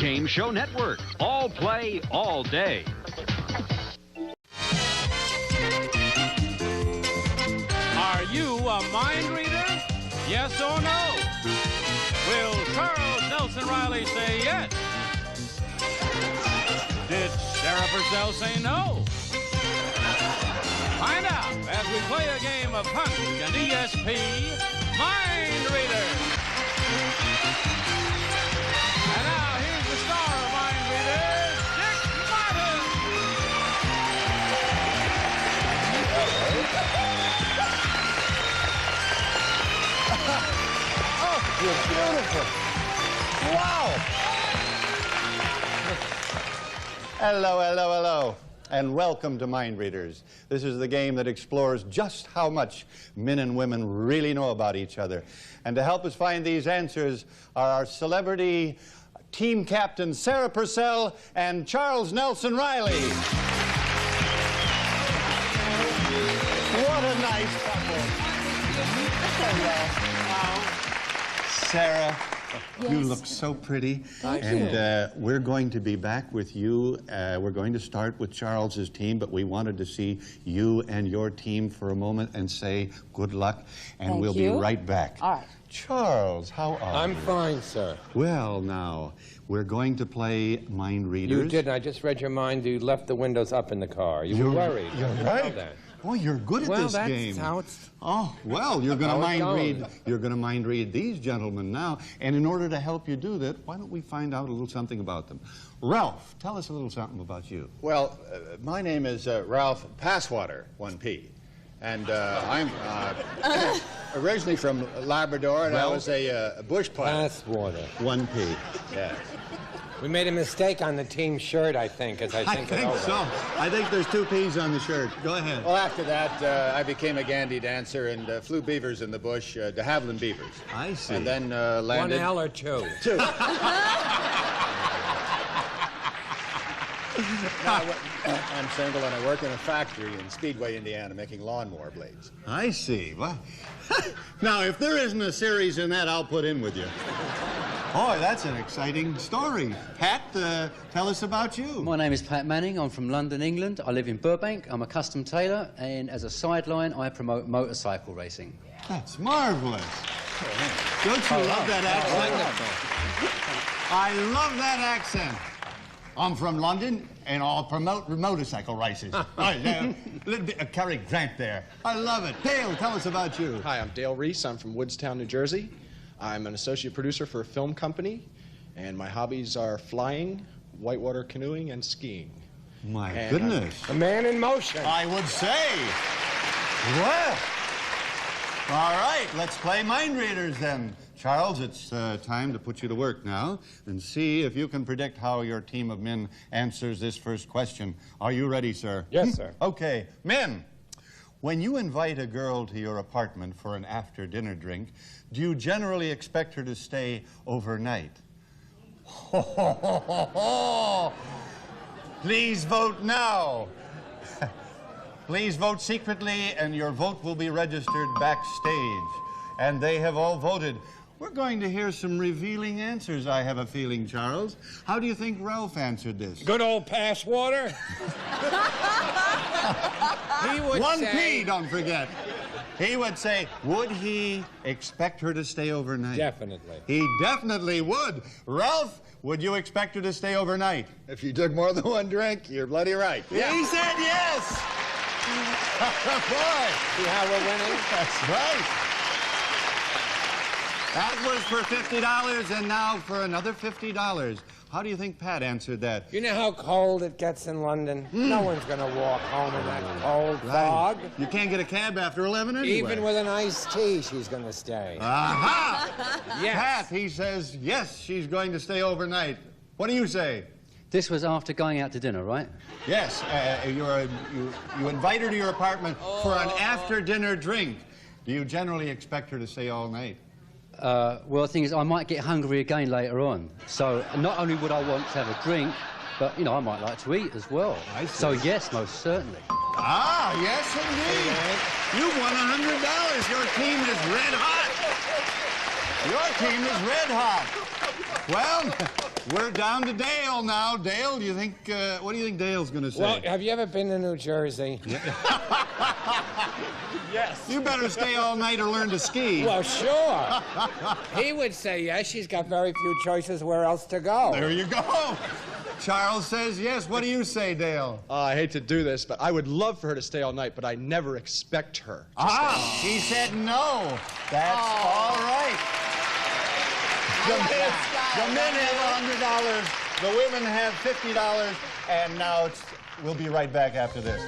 Game Show Network. All play, all day. Are you a mind reader? Yes or no? Will Charles Nelson Reilly say yes? Did Sarah Purcell say no? Find out as we play a game of Punch and ESP Mind Readers. And now here's the star of Mind Readers, Dick Martin. Oh, you're beautiful. Wow. Hello, hello, hello, and welcome to Mind Readers. This is the game that explores just how much men and women really know about each other. And to help us find these answers are our celebrity team captains, Sarah Purcell and Charles Nelson Reilly. What a nice couple. Sarah, you look so pretty. Thank you. And we're going to be back with you. We're going to start with Charles's team, but we wanted to see you and your team for a moment and say good luck, and we'll be right back. All right. Charles, how are you? I'm fine, sir. Well, now, we're going to play Mind Readers. You didn't. I just read your mind. You left the windows up in the car. You were worried. You're right. Boy, you're good at this game. How it's... Oh, well, you're going to mind read these gentlemen now. And in order to help you do that, why don't we find out a little something about them? Ralph, tell us a little something about you. Well, my name is Ralph Passwater, 1P. And I'm originally from Labrador, and I was a bush pilot. Passwater. 1P. Yeah. We made a mistake on the team shirt, I think, as I think it over. so. I think there's 2 P's on the shirt. Go ahead. Well, after that, I became a Gandy dancer and flew beavers in the bush, de Havilland beavers. I see. And then landed... 1 L or 2? 2. I'm single, and I work in a factory in Speedway, Indiana, making lawnmower blades. I see. Well, now, if there isn't a series in that, I'll put in with you. Boy, that's an exciting story. Pat, tell us about you. My name is Pat Manning. I'm from London, England. I live in Burbank. I'm a custom tailor, and as a sideline, I promote motorcycle racing. That's marvelous. Don't you love that accent? I love that accent. I'm from London, and I'll promote motorcycle races. A little bit of Cary Grant there. I love it. Dale, tell us about you. Hi, I'm Dale Reese. I'm from Woodstown, New Jersey. I'm an associate producer for a film company, and my hobbies are flying, whitewater canoeing, and skiing. My goodness. A man in motion. I would say. Well, all right, let's play Mind Readers then. Charles, it's time to put you to work now and see if you can predict how your team of men answers this first question. Are you ready, sir? Yes, sir. Okay. Men, when you invite a girl to your apartment for an after-dinner drink, do you generally expect her to stay overnight? Please vote now. Please vote secretly, and your vote will be registered backstage. And they have all voted. We're going to hear some revealing answers, I have a feeling, Charles. How do you think Ralph answered this? Good old Passwater. He would 1P, say... don't forget. He would say, would he expect her to stay overnight? Definitely. He definitely would. Ralph, would you expect her to stay overnight? If you took more than 1 drink, you're bloody right. Yeah. He said yes. Boy. See how we're winning? That's right. That was for $50, and now for another $50. How do you think Pat answered that? You know how cold it gets in London? No one's going to walk home in that cold fog. You can't get a cab after 11 anyway. Even with an iced tea, she's going to stay. Aha! Yes. Pat, he says, yes, she's going to stay overnight. What do you say? This was after going out to dinner, right? Yes, you invite her to your apartment for an after-dinner drink. Do you generally expect her to stay all night? Well, the thing is, I might get hungry again later on. So not only would I want to have a drink, but, you know, I might like to eat as well. I see. So, yes, most certainly. Ah, yes, indeed. You won $100. Your team is red hot. Your team is red hot. Well, we're down to Dale now. Dale, do you think, what do you think Dale's going to say? Well, have you ever been to New Jersey? Yes. You better stay all night or learn to ski. Well, sure. He would say yes. She's got very few choices where else to go. There you go. Charles says yes. What do you say, Dale? I hate to do this, but I would love for her to stay all night, but I never expect her to stay. She said no. That's all right. The men have $100. The women have $50. And now we'll be right back after this.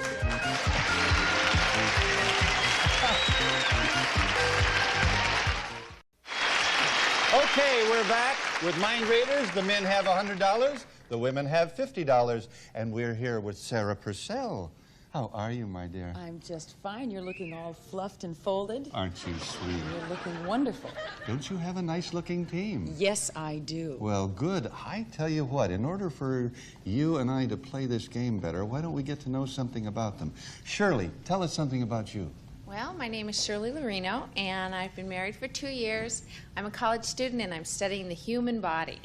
Okay, we're back with Mind Raiders. The men have $100. The women have $50. And we're here with Sarah Purcell. How are you, my dear? I'm just fine. You're looking all fluffed and folded. Aren't you sweet? You're looking wonderful. Don't you have a nice-looking team? Yes, I do. Well, good. I tell you what, in order for you and I to play this game better, why don't we get to know something about them? Shirley, tell us something about you. Well, my name is Shirley Lorino, and I've been married for 2 years. I'm a college student, and I'm studying the human body.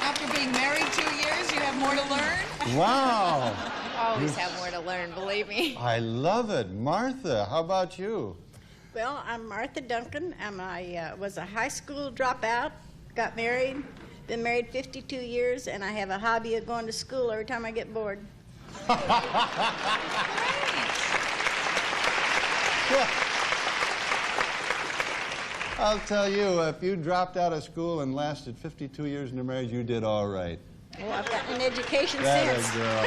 After being married 2 years, you have more to learn? Wow. Always have more to learn, believe me. I love it. Martha, how about you? Well, I'm Martha Duncan, and I was a high school dropout, got married, been married 52 years, and I have a hobby of going to school every time I get bored. I'll tell you, if you dropped out of school and lasted 52 years in your marriage, you did all right. Well, I've got an education That since. girl.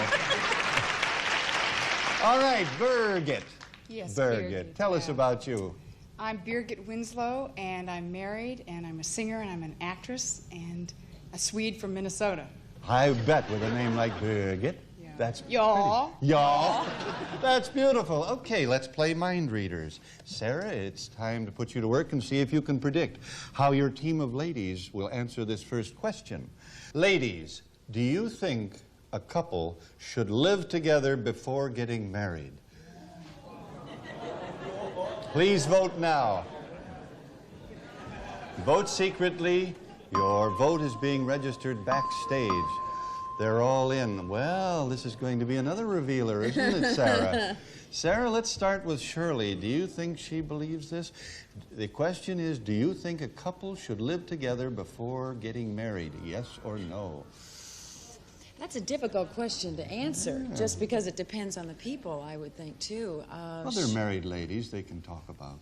All right, Birgit. Yes, Birgit, tell us about you. I'm Birgit Winslow, and I'm married, and I'm a singer, and I'm an actress, and a Swede from Minnesota. I bet with a name like Birgit. Yeah. That's Y'all. pretty. Y'all. That's beautiful. Okay, let's play Mind Readers. Sarah, it's time to put you to work and see if you can predict how your team of ladies will answer this first question. Ladies, do you think a couple should live together before getting married? Please vote now. Vote secretly. Your vote is being registered backstage. They're all in. Well, this is going to be another revealer, isn't it, Sarah? Sarah, let's start with Shirley. Do you think she believes this? The question is, do you think a couple should live together before getting married? Yes or no? That's a difficult question to answer, just because it depends on the people, I would think, too. Other married ladies they can talk about.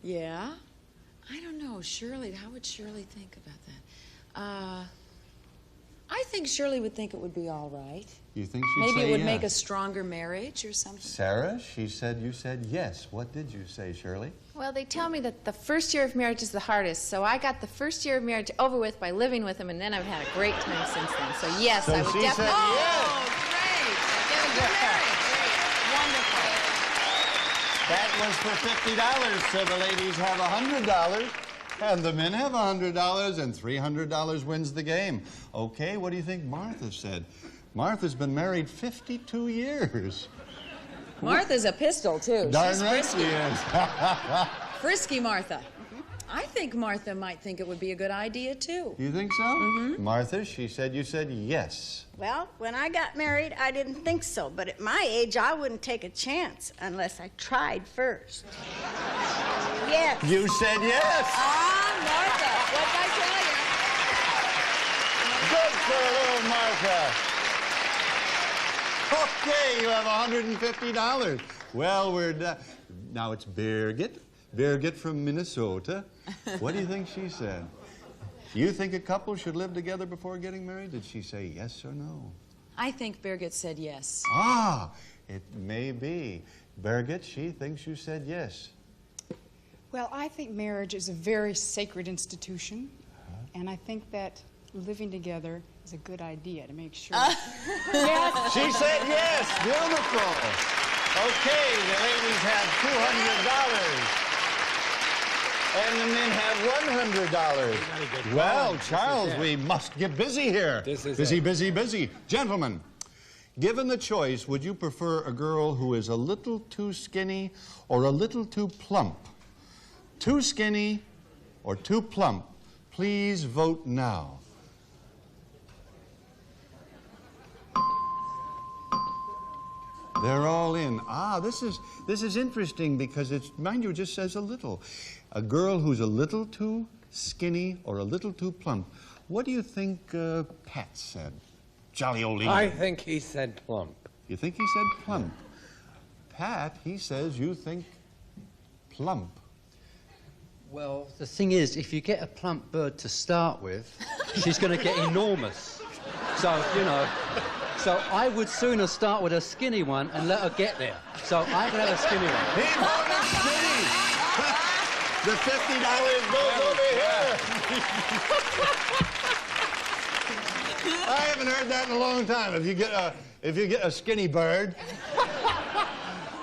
Yeah? I don't know. Shirley, how would Shirley think about that? I think Shirley would think it would be all right. You think she'd Maybe say it would yes? make a stronger marriage or something. Sarah, she said you said yes. What did you say, Shirley? Well, they tell me that the first year of marriage is the hardest, so I got the first year of marriage over with by living with him, and then I've had a great time since then. So yes, So I would she definitely. said yes. Oh, great. Get married. Wonderful. That was for $50, so the ladies have $100, and the men have $100, and $300 wins the game. Okay, what do you think Martha said? Martha's been married 52 years. Martha's a pistol, too. Darn She's right frisky. she is. Frisky Martha. I think Martha might think it would be a good idea, too. You think so? Mm-hmm. Martha, she said you said yes. Well, when I got married, I didn't think so, but at my age, I wouldn't take a chance unless I tried first. Yes. You said yes. Martha, what'd I tell you? Good for little Martha. Okay, you have $150. Well, we're done. Now it's Birgit. Birgit from Minnesota. What do you think she said? You think a couple should live together before getting married? Did she say yes or no? I think Birgit said yes. Ah, it may be. Birgit, she thinks you said yes. Well, I think marriage is a very sacred institution, and I think that living together is a good idea to make sure. Yes. She said yes. Beautiful. Okay, the ladies have $200. And the men have $100. Well, Charles, we must get busy here. This is busy, it. busy, busy. Gentlemen, given the choice, would you prefer a girl who is a little too skinny or a little too plump? too skinny or too plump? Please vote now. They're all in. Ah, this is interesting because it's, mind you, it just says a little. A girl who's a little too skinny or a little too plump. What do you think Pat said? Jolly old England. I think he said plump. You think he said plump? Pat, he says you think plump. Well, the thing is, if you get a plump bird to start with, she's going to get enormous. So, you know, so I would sooner start with a skinny one and let her get there. So I can have a skinny one. He voted skinny! The $50 goes over here! I haven't heard that in a long time. If you get a skinny bird.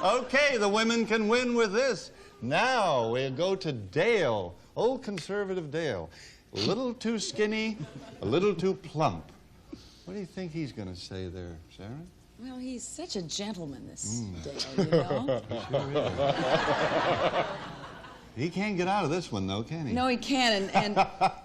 Okay, the women can win with this. Now we'll go to Dale, old conservative Dale. A little too skinny, a little too plump. What do you think he's going to say there, Sarah? Well, he's such a gentleman, this Dale, you know? Sure is. He can't get out of this one, though, can he? No, he can't. And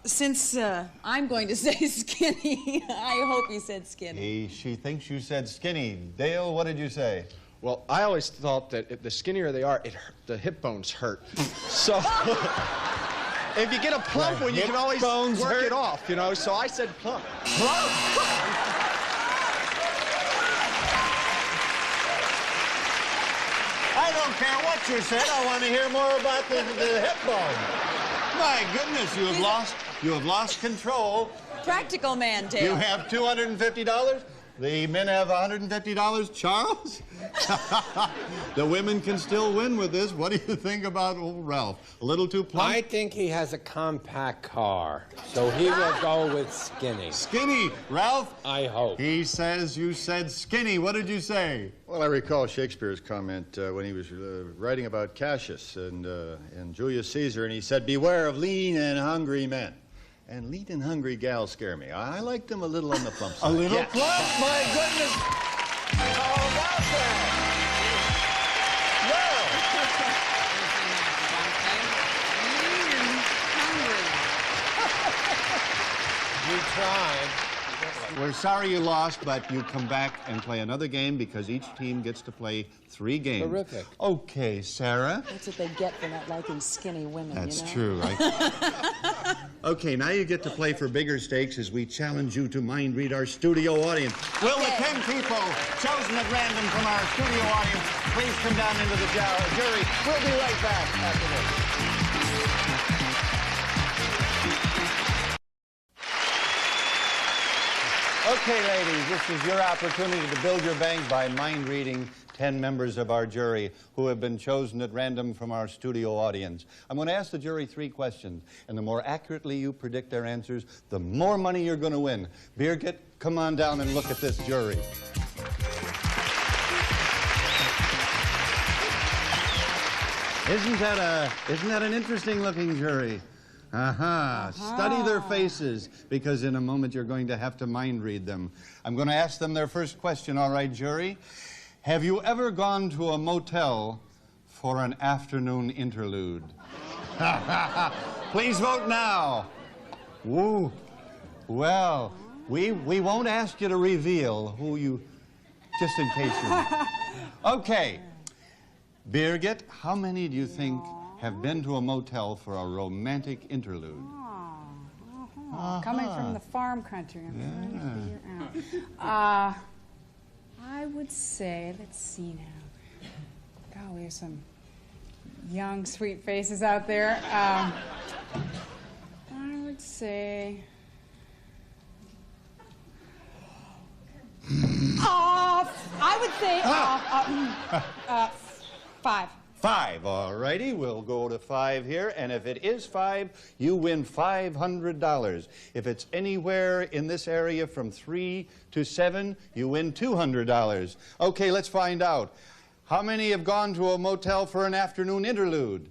since I'm going to say skinny, I hope he said skinny. She thinks you said skinny. Dale, what did you say? Well, I always thought that if the skinnier they are, the hip bones hurt. So if you get a plump one, you can always work it off, you know. So I said plump. Plump? I don't care what you said. I want to hear more about the hip bone. My goodness, you have lost control. Practical man, Dale. You have $250. The men have $150. Charles? The women can still win with this. What do you think about old Ralph? A little too plump? I think he has a compact car, so he will go with skinny. Skinny. Ralph? I hope. He says you said skinny. What did you say? Well, I recall Shakespeare's comment when he was writing about Cassius and Julius Caesar, and he said, "Beware of lean and hungry men." And lean and hungry gals scare me. I like them a little on the plump side. A little plump? My goodness. How about that? You tried. We're sorry you lost, but you come back and play another game because each team gets to play 3 games. Terrific. Okay, Sarah. That's what they get for not liking skinny women, That's you know? true. Okay, now you get to play for bigger stakes as we challenge you to mind read our studio audience. Will the 10 people chosen at random from our studio audience please come down into the jury? We'll be right back after this. Okay, ladies, this is your opportunity to build your bank by mind reading 10 members of our jury who have been chosen at random from our studio audience. I'm going to ask the jury 3 questions, and the more accurately you predict their answers, the more money you're going to win. Birgit, come on down and look at this jury. Isn't that an interesting looking jury? Study their faces, because in a moment you're going to have to mind read them. I'm going to ask them their first question, all right, jury? Have you ever gone to a motel for an afternoon interlude? Please vote now. Woo. Well, we won't ask you to reveal who you, just in case you... Okay. Birgit, how many do you think have been to a motel for a romantic interlude? Coming from the farm country, I'm trying to figure out. I would say, let's see now. God, we have some young, sweet faces out there. I would say... I would say 5. 5, all righty. We'll go to 5 here, and if it is 5, you win $500. If it's anywhere in this area from 3 to 7, you win $200. Okay, let's find out. How many have gone to a motel for an afternoon interlude?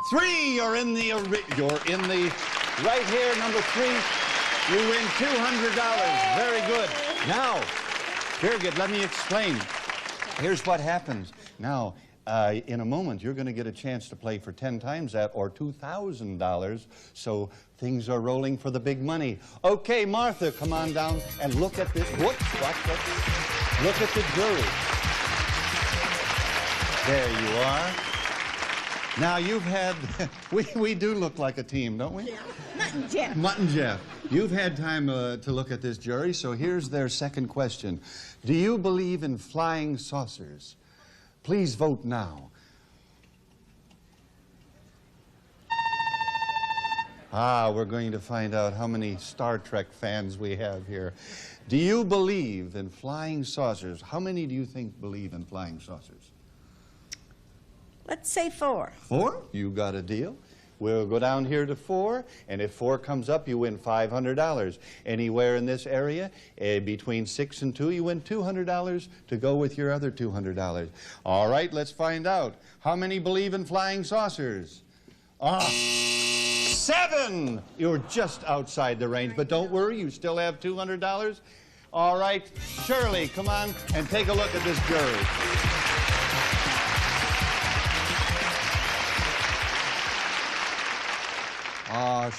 3. You're in the right here, number 3. You win $200. Very good. Now, Birgit, let me explain. Here's what happens. Now, In a moment, you're going to get a chance to play for 10 times that, or $2,000. So things are rolling for the big money. Okay, Martha, come on down and look at this. Whoops, watch that. Look at the jury. There you are. Now you've had, we do look like a team, don't we? Yeah. Mutt and Jeff. Mutt and Jeff. You've had time to look at this jury, so here's their second question. Do you believe in flying saucers? Please vote now. We're going to find out how many Star Trek fans we have here. Do you believe in flying saucers? How many do you think believe in flying saucers? Let's say 4. 4? You got a deal. We'll go down here to 4, and if 4 comes up, you win $500. Anywhere in this area, between 6 and 2, you win $200 to go with your other $200. All right, let's find out. How many believe in flying saucers? 7! You're just outside the range, but don't worry, you still have $200. All right, Shirley, come on and take a look at this jury.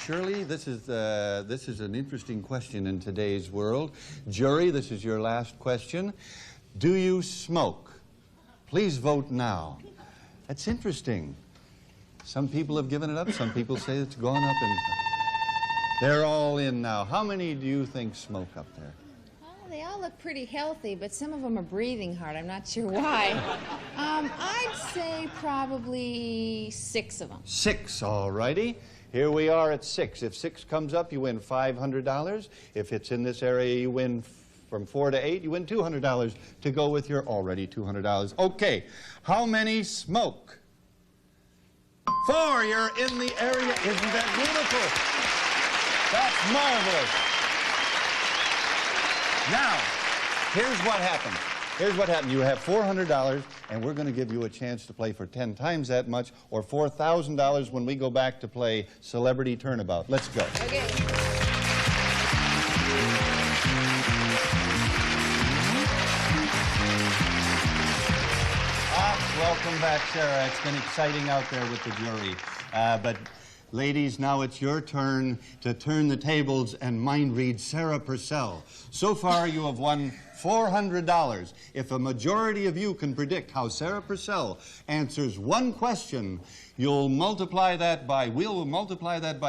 Shirley, this is an interesting question in today's world. Jury, this is your last question. Do you smoke? Please vote now. That's interesting. Some people have given it up. Some people say it's gone up, and they're all in now. How many do you think smoke up there? Well, they all look pretty healthy, but some of them are breathing hard. I'm not sure why. I'd say probably 6 of them. 6, all righty. Here we are at 6. If 6 comes up, you win $500. If it's in this area, you win from 4 to 8, you win $200 to go with your already $200. Okay, how many smoke? 4, you're in the area. Isn't that beautiful? That's marvelous. Now, here's what happened. Here's what happened. You have $400, and we're going to give you a chance to play for 10 times that much, or $4,000 when we go back to play Celebrity Turnabout. Let's go. Okay. Welcome back, Sarah. It's been exciting out there with the jury. But ladies, now it's your turn to turn the tables and mind read Sarah Purcell. So far, you have won $400. If a majority of you can predict how Sarah Purcell answers one question, we'll multiply that by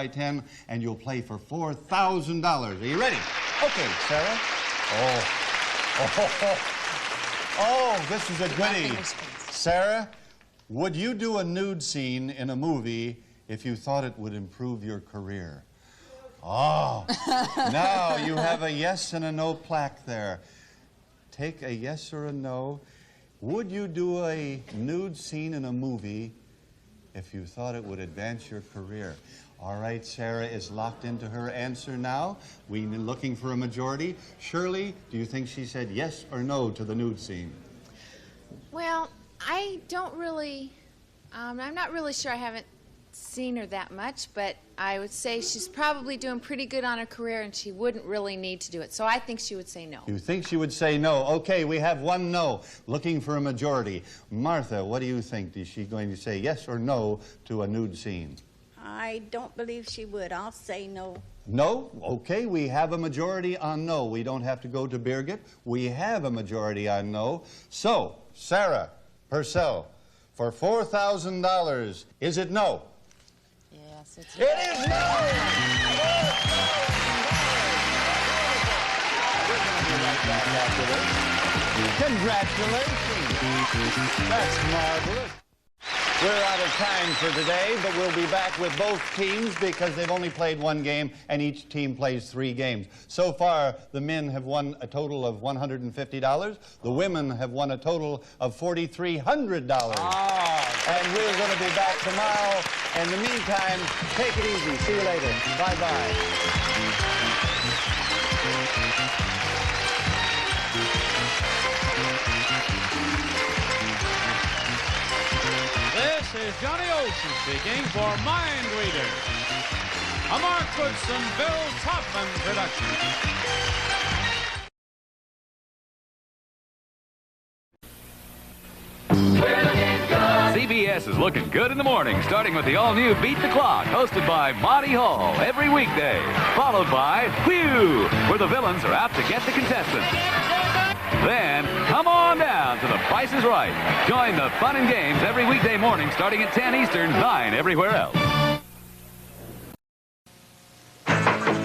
10, and you'll play for $4,000. Are you ready? Okay, Sarah. Oh, this is a goodie. Sarah, would you do a nude scene in a movie if you thought it would improve your career? Oh, now you have a yes and a no plaque there. Take a yes or a no. Would you do a nude scene in a movie if you thought it would advance your career? All right, Sarah is locked into her answer now. We're looking for a majority. Shirley, do you think she said yes or no to the nude scene? Well, I don't really, I'm not really sure. I haven't seen her that much, but I would say she's probably doing pretty good on her career, and she wouldn't really need to do it. So I think she would say no. You think she would say no? Okay, we have one no. Looking for a majority. Martha, what do you think? Is she going to say yes or no to a nude scene? I don't believe she would. I'll say no. No? Okay, we have a majority on no. We don't have to go to Birgit. We have a majority on no. So, Sarah Purcell, for $4,000, is it no? Yes, it's It is no! Congratulations! That's marvelous. We're out of time for today, but we'll be back with both teams because they've only played one game and each team plays 3 games. So far, the men have won a total of $150. The women have won a total of $4,300. And we're going to be back tomorrow. In the meantime, take it easy. See you later. Bye-bye. This is Johnny Olson speaking for Mind Readers, a Mark Goodson, Bill Topman production. CBS is looking good in the morning, starting with the all-new Beat the Clock, hosted by Monty Hall every weekday, followed by Whew, where the villains are out to get the contestants. Then, come on down to The Price is Right. Join the fun and games every weekday morning starting at 10 Eastern, 9 everywhere else.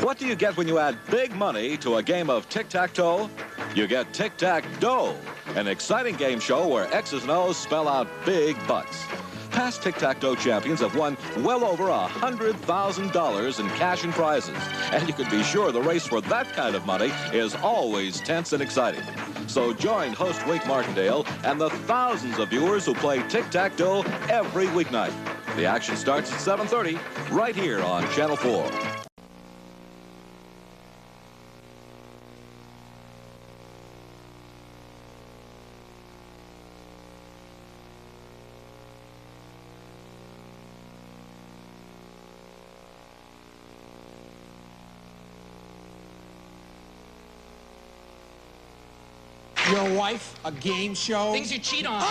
What do you get when you add big money to a game of tic-tac-toe? You get Tic-Tac-Dough, an exciting game show where X's and O's spell out big bucks. Past Tic-Tac-Dough champions have won well over $100,000 in cash and prizes. And you can be sure the race for that kind of money is always tense and exciting. So join host Wake Martindale and the thousands of viewers who play Tic-Tac-Dough every weeknight. The action starts at 7:30 right here on Channel 4. Your wife, a game show? Things you cheat on.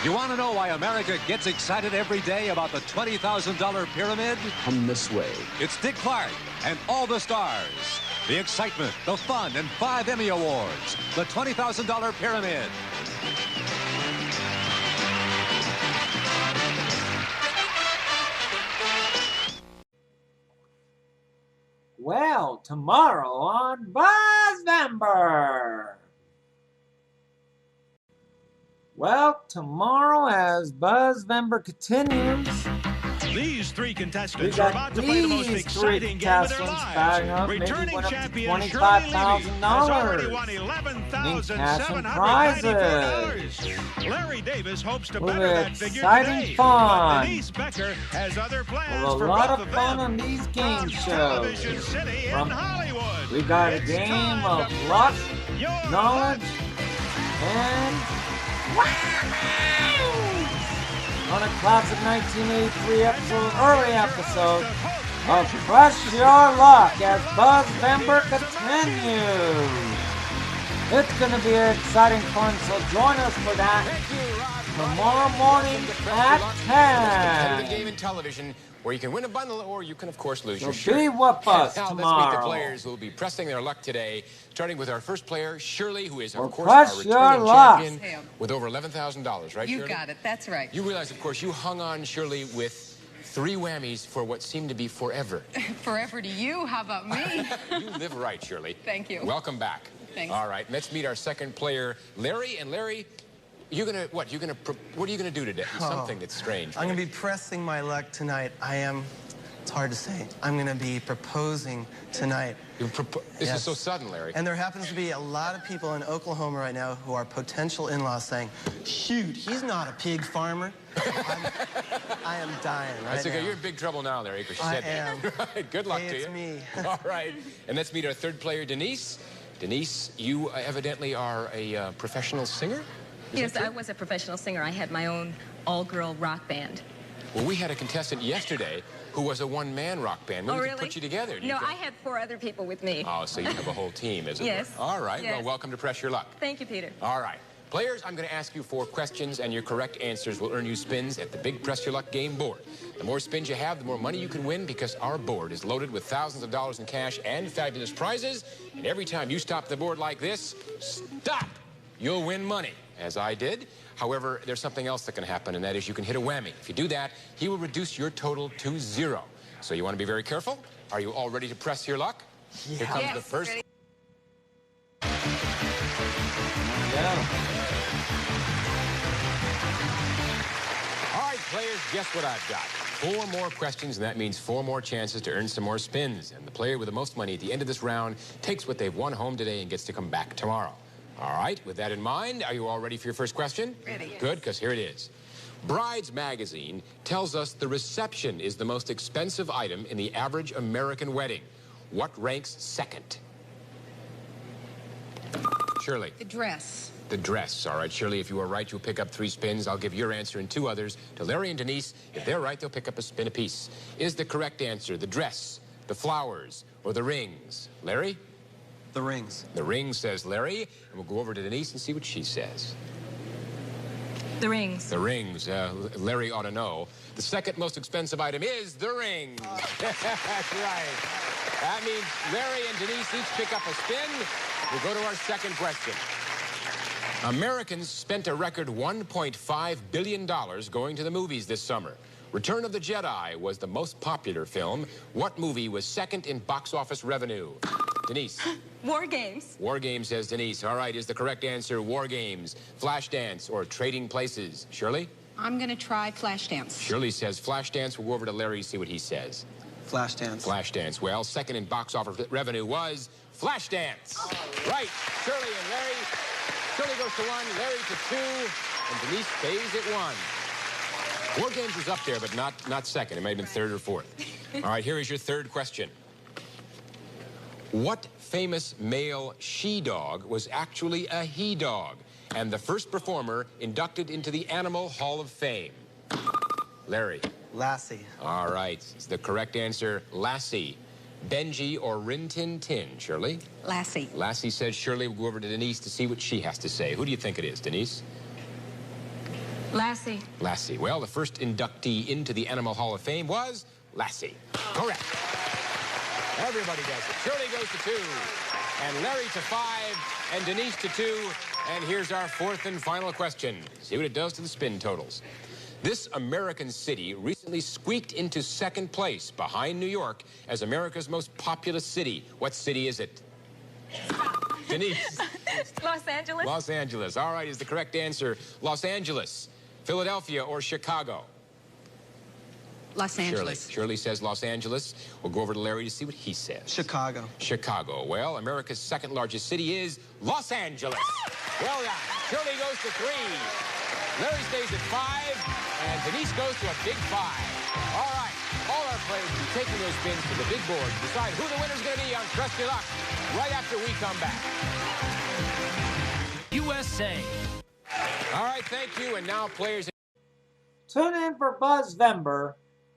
You want to know why America gets excited every day about the $20,000 pyramid? Come this way. It's Dick Clark and all the stars. The excitement, the fun, and 5 Emmy Awards. The $20,000 pyramid. Well, tomorrow on BuzzVember. Well, tomorrow as BuzzVember continues, these three contestants are about to play the most exciting game of their lives. Returning champion $25,000 has already won $11,795. Larry Davis hopes to better that figure today. Fun. Denise Becker has other plans well, for a lot both of of fun them. on these game shows. City in Hollywood. We got a game of luck, knowledge, and on a classic 1983 early episode of Press Your Luck as BuzzVember continues. It's going to be an exciting fun, so join us for that tomorrow morning at 10. Game in television where you can win a bundle or you can, of course, lose So your shirt. be with us now, tomorrow. let's meet the players who will be pressing their luck today, starting with our first player, Shirley, who is, of course, press our your returning luck. champion with over $11,000, right, You Shirley? got it. That's right. You realize, of course, you hung on, Shirley, with 3 whammies for what seemed to be forever. Forever to you. How about me? You live right, Shirley. Thank you. Welcome back. Thanks. All right, let's meet our second player, Larry. And Larry, you're gonna what? What are you gonna do today? Something that's strange. I'm gonna be pressing my luck tonight. It's hard to say. I'm gonna be proposing tonight. This is so sudden, Larry. And there happens to be a lot of people in Oklahoma right now who are potential in-laws saying, shoot, he's not a pig farmer. I am dying right That's okay. now. You're in big trouble now, Larry, because you I said am. that. Right. Good luck Hey, to you. it's me. All right. And let's meet our third player, Denise. Denise, you evidently are a professional singer? Yes, I was a professional singer. I had my own all-girl rock band. Well, we had a contestant yesterday who was a one-man rock band. Maybe we could put you together. No, I had 4 other people with me. Oh, so you have a whole team, as it Yes. were. All right. Yes. Well, welcome to Press Your Luck. Thank you, Peter. All right. Players, I'm going to ask you 4 questions, and your correct answers will earn you spins at the big Press Your Luck game board. The more spins you have, the more money you can win, because our board is loaded with thousands of dollars in cash and fabulous prizes. And every time you stop the board like this, stop! You'll win money, as I did. However, there's something else that can happen, and that is you can hit a whammy. If you do that, he will reduce your total to 0. So you want to be very careful. Are you all ready to press your luck? Yeah. Here comes the first. Yeah. All right, players, guess what I've got? 4 more questions, and that means 4 more chances to earn some more spins. And the player with the most money at the end of this round takes what they've won home today and gets to come back tomorrow. All right, with that in mind, are you all ready for your first question? Ready. Good, because here it is. Brides Magazine tells us the reception is the most expensive item in the average American wedding. What ranks second? Shirley. The dress. The dress. All right, Shirley, if you are right, you'll pick up 3 spins. I'll give your answer and 2 others to Larry and Denise. If they're right, they'll pick up a spin apiece. Is the correct answer the dress, the flowers, or the rings? Larry? The rings. The rings, says Larry. And we'll go over to Denise and see what she says. The rings. The rings. Larry ought to know. The second most expensive item is the rings. That's right. That means Larry and Denise each pick up a spin. We'll go to our second question. Americans spent a record $1.5 billion going to the movies this summer. Return of the Jedi was the most popular film. What movie was second in box office revenue? Denise. War Games. War Games, says Denise. All right, is the correct answer War Games, Flashdance, or Trading Places? Shirley? I'm going to try Flashdance. Shirley says Flashdance. We'll go over to Larry to see what he says. Flashdance. Flashdance. Well, second in box office revenue was Flashdance. Right. Shirley and Larry. Shirley goes to 1, Larry to 2, and Denise stays at 1. War Games was up there, but not second. It may have been third or fourth. All right, here is your third question. What famous male she-dog was actually a he-dog and the first performer inducted into the Animal Hall of Fame? Larry. Lassie. All right. Is the correct answer Lassie? Benji or Rin Tin Tin? Shirley? Lassie. Lassie says Shirley. Will go over to Denise to see what she has to say. Who do you think it is, Denise? Lassie. Lassie. Well, the first inductee into the Animal Hall of Fame was Lassie. Correct. Everybody does it. Shirley goes to 2, and Larry to 5, and Denise to 2. And here's our fourth and final question. See what it does to the spin totals. This American city recently squeaked into second place behind New York as America's most populous city. What city is it? Denise. Los Angeles. Los Angeles. All right, is the correct answer Los Angeles, Philadelphia, or Chicago? Los Angeles. Shirley says Los Angeles. We'll go over to Larry to see what he says. Chicago. Chicago. Well, America's second largest city is Los Angeles. Well done. Shirley goes to 3. Larry stays at 5, and Denise goes to a big 5. All right, all our players will be taking those spins to the big board to decide who the winner's going to be on Press Your Luck right after we come back. USA. All right, thank you, and now players. Tune in for Buzz Vember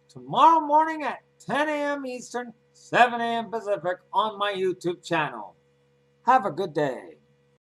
tomorrow morning at 10 a.m. Eastern, 7 a.m. Pacific on my YouTube channel. Have a good day.